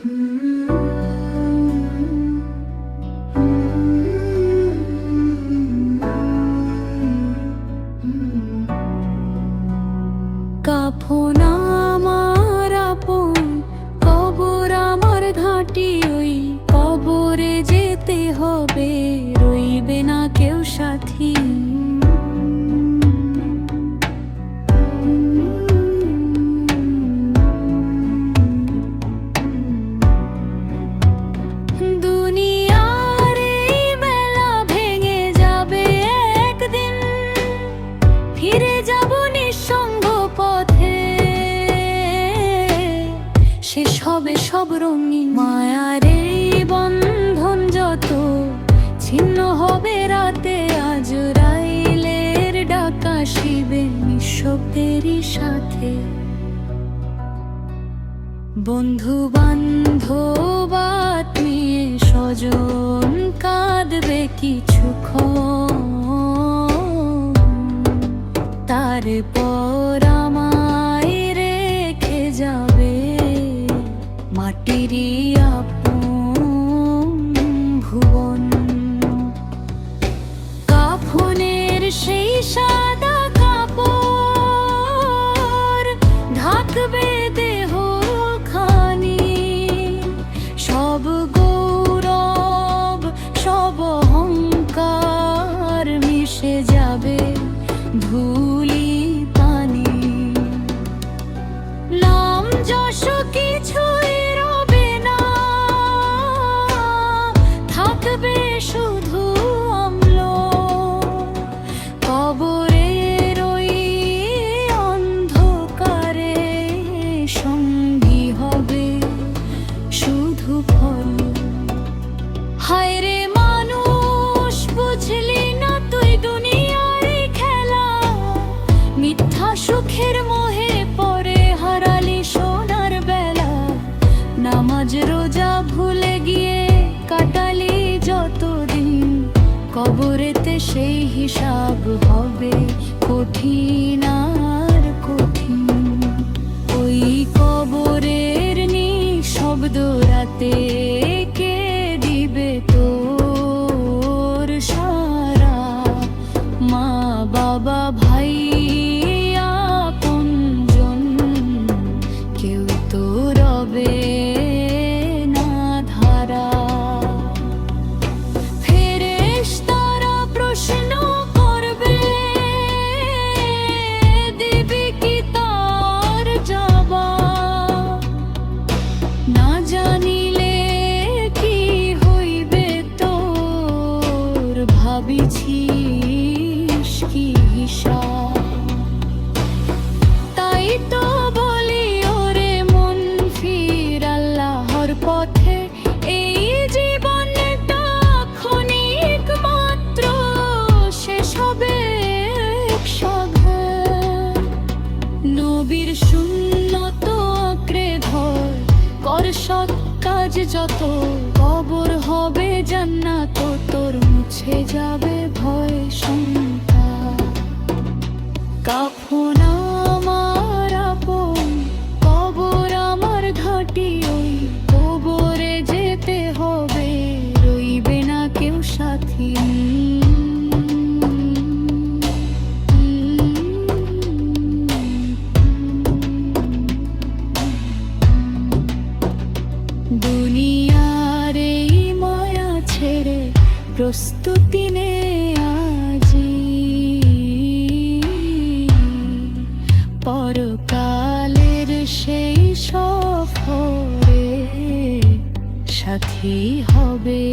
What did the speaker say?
কাফন আমার আপন, কবর আমার ঘাঁটি, ওই কবরে যেতে হবে, রইবে না কেউ সাথী। দুনিয়ার এই মেলা ভেঙে যাবে একদিন, ফিরে যাব নিঃসঙ্গ পথে, শেষ হবে সব রঙিন। মায়ার এই বন্ধন যত ছিন্ন হবে রাতে, আজরাইলের ডাক আসিবে নিঃশব্দেরই সাথে। বন্ধু বান্ধব আত্মীয় স্বজন কাঁদবে কিছুক্ষণ, তারপর আমায় রেখে যাবে মাটিরই আপন ভুবন। কাফনের সেই সাদা কাপড় ঢাকবে দেহ খানি, সব গৌরব সব অহংকার মিশে যাবে ধুলি পানি। নাম যশ কিছুই রবে না, থাকবে শুধু অম্ল। কবরের ওই অন্ধকারে সঙ্গী হবে শুধু ফল। হায় রে মানুষ, বুঝলি না তুই দুনিয়ার খেলা, মিথ্যা সুখের মোহে পরে হারালি সোনার বেলা। নামাজ রোজা ভুলে গিয়ে কাটালি যতদিন, কবরেতে সেই হিসাব হবে কঠিন আর কঠিন। ওই কবরের নিঃশব্দ রাতে কে দিবে তোর সারা? মা বাবা ভাই আপনজন কেউ তো রবে না ধারা। ফেরেশতারা প্রশ্ন করবে, দিবে কি তার জবাব? না জানিলে কি হইবে তোর, ভাবিছিস কি হিসাব? তাই তো বলি ওরে মন, ফির আল্লাহর পথে। এই জীবনটা ক্ষণিক মাত্র, শেষ হবে একসাথে। নবীর সুন্নত আঁকড়ে ধর, কর সৎ কাজ যত, কবর হবে জান্নাত তোর, মুছে যাবে ভয় শঙ্কা। কাফন আমার আপন, কবর আমার ঘাঁটি, ওই কবরে যেতে হবে, রইবে না কেউ সাথী। দুনিয়ার এই মায়া ছেড়ে প্রস্তুতি নে আজি, পরকালের সেই সফরে সাথী হবে।